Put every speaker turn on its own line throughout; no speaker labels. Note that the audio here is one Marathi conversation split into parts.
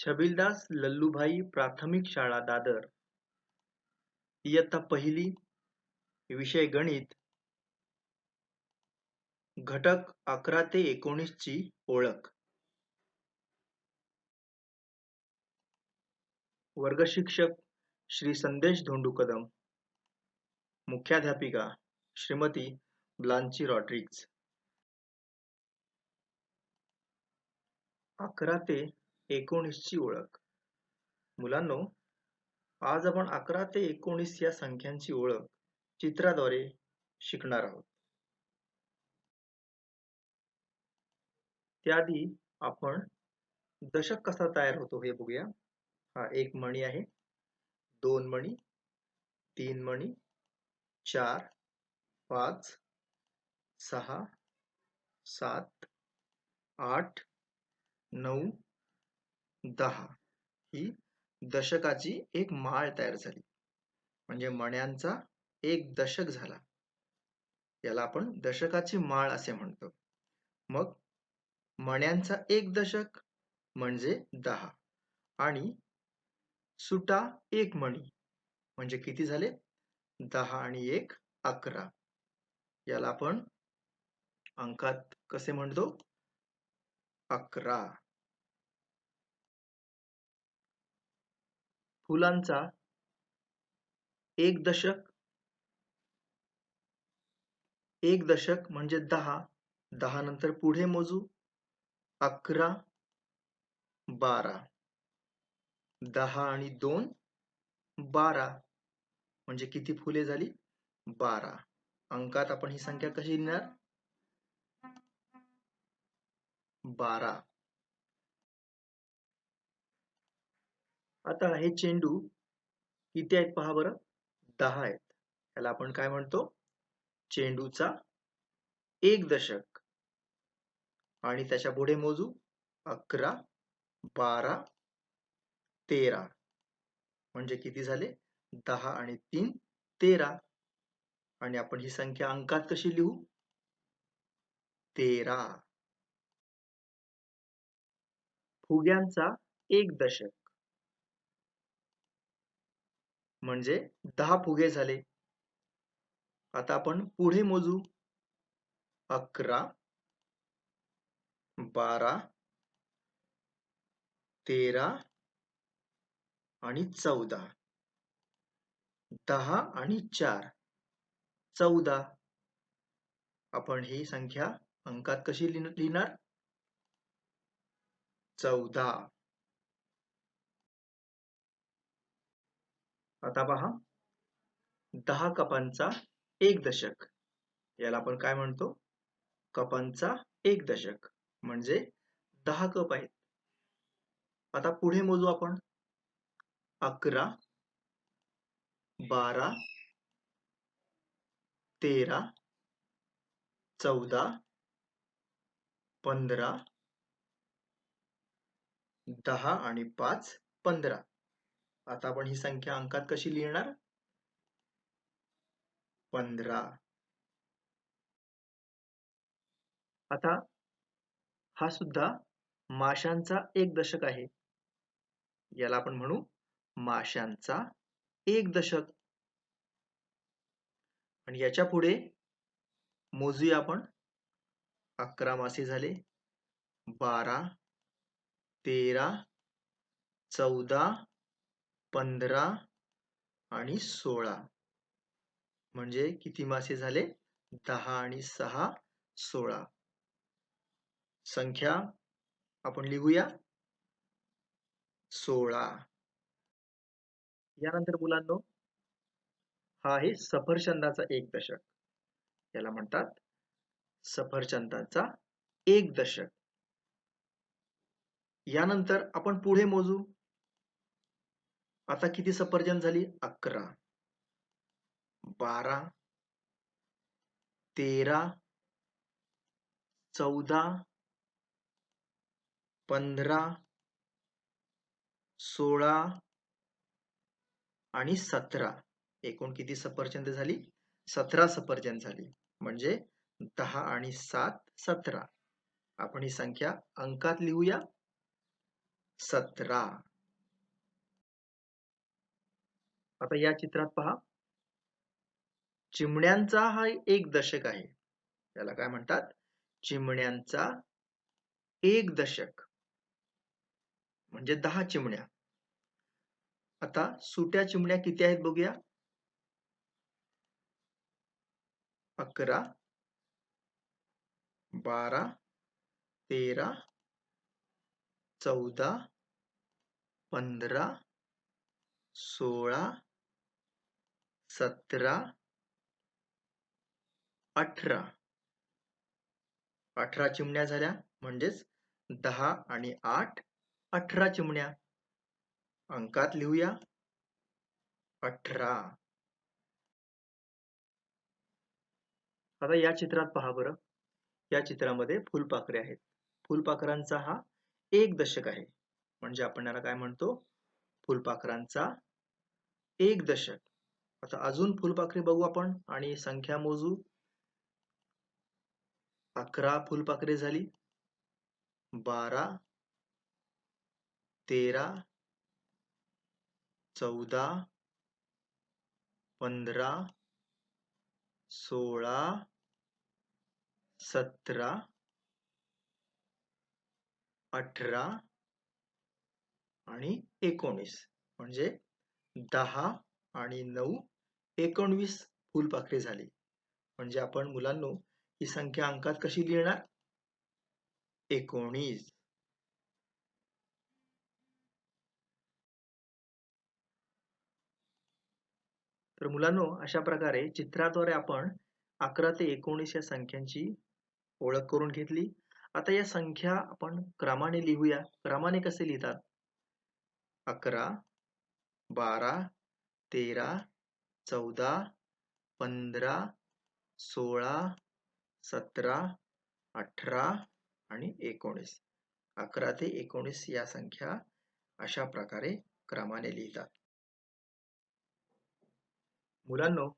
छबिलदास लल्लूभाई प्राथमिक शाळा दादर, इयत्ता पहिली, विषय गणित, घटक 11 ते 19 ची ओळख. वर्गशिक्षक श्री संदेश धोंडू कदम, मुख्याध्यापिका श्रीमती ब्लांची रॉड्रिग्ज. 11 ते 19 ची ओळख. मुलांनो, आज आपण 11 ते 19 या संख्यांची ओळख चित्राद्वारे शिकणार आहोत. त्याआधी आपण दशक कसा तयार होतो हे बघूया. हा एक मणी आहे, 2 मणी, 3 मणी, 4, 5, 6, 7, 8, 9, 10 ही दशकाची एक माळ तयार झाली. म्हणजे मण्यांचा एक दशक झाला. याला आपण दशकाची माळ असे म्हणतो. मग मण्यांचा एक दशक म्हणजे 10 आणि सुटा एक मणी म्हणजे किती झाले? 10 आणि 1 11. याला आपण अंकात कसे म्हणतो? 11. फुलांचा एक दशक म्हणजे 10. 10 नंतर पुढे मोजू 11, 12. 10 आणि 2 12 म्हणजे किती फुले झाली? 12. अंकात आपण ही संख्या कशी लिहिणार? 12. आता हे चेंडू किती आहेत पहा बरं? 10 आहेत. याला आपण काय म्हणतो? चेंडूचा एक दशक. आणि त्याच्या पुढे मोजू 11, 12, 13 म्हणजे किती झाले? 10 आणि 3 13. आणि आपण ही संख्या अंकात कशी लिहू? 13. फुग्यांचा एक दशक म्हणजे 10 फुगे झाले. आता आपण पुढे मोजू 11, 12, 13 आणि 14. 10 आणि 4 14. आपण ही संख्या अंकात कशी लिहिणार? 14. आता पहा 10 कपांचा एक दशक. याला आपण काय म्हणतो? कपांचा एक दशक म्हणजे 10 कप आहेत. आता पुढे मोजू आपण 11, 12, 13, 14, 15, 10 आणि 5 15. आता आपण ही संख्या अंकात कशी लिहिणार? 15. आता हा सुद्धा माशांचा एक दशक आहे. याला आपण म्हणू माशांचा एक दशक. आणि याच्या पुढे मोजूया आपण 11 मासे झाले, 12, 13, 14, 15 आणि 16 म्हणजे किती मासे झाले? 10 आणि 6 16. संख्या आपण लिहूया 16. यानंतर मुलांनो, हा आहे सफरचंदाचा एक दशक. याला म्हणतात सफरचंदाचा एक दशक. यानंतर आपण पुढे मोजू. आता किती सफरचंद झाली? 11, 12, 13, 14, 15, 16 आणि 17. एकूण किती सफरचंद झाली? 17 सफरचंद झाली. म्हणजे 10 आणि 7 17. आपण ही संख्या अंकात लिहूया 17. आता या चित्रात पहा, चिमण्यांचा हा एक दशक आहे. त्याला काय म्हणतात? चिमण्यांचा एक दशक म्हणजे 10 चिमण्या. आता सुट्या चिमण्या किती आहेत बघूया. 11, 12, 13, 14, 15, 16, 17, 18. 18 चिमण्या झाल्या, म्हणजेच 10 आणि 8 18 चिमण्या. अंकात लिहूया 18. आता या चित्रात पहा बरं. या चित्रामध्ये फुलपाखरे आहेत. फुलपाखरांचा हा एक दशक आहे. म्हणजे आपण याला काय म्हणतो? फुलपाखरांचा एक दशक. आता अजून फुलपाखरे बघू आपण आणि संख्या मोजू. 11 फुलपाखरे झाली, 12, 13, 14, 15, 16, 17, 18 आणि 19. म्हणजे 10 आणि 9 19 फुलपाखरे झाली. म्हणजे आपण मुलांनो ही संख्या अंकात कशी लिहिणार? 19. तर मुलांनो, अशा प्रकारे चित्राद्वारे आपण 11 ते 19 या संख्यांची ओळख करून घेतली. आता या संख्या आपण क्रमाने लिहूया. क्रमाने कसे लिहितात? 11, 12, 13, 14, 15, 16, 17, 18 आणि 19. 11 ते 19 या संख्या अशा प्रकारे क्रमाने लिहितात. मुलांनो,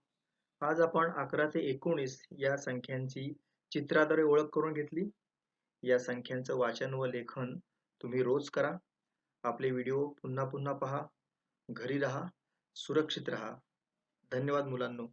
आज आपण 11 ते 19 या संख्यांची चित्राद्वारे ओळख करून घेतली. या संख्यांचं वाचन व लेखन तुम्ही रोज करा. आपले व्हिडिओ पुन्हा पुन्हा पहा. घरी राहा, सुरक्षित राहा. धन्यवाद मुलांनो.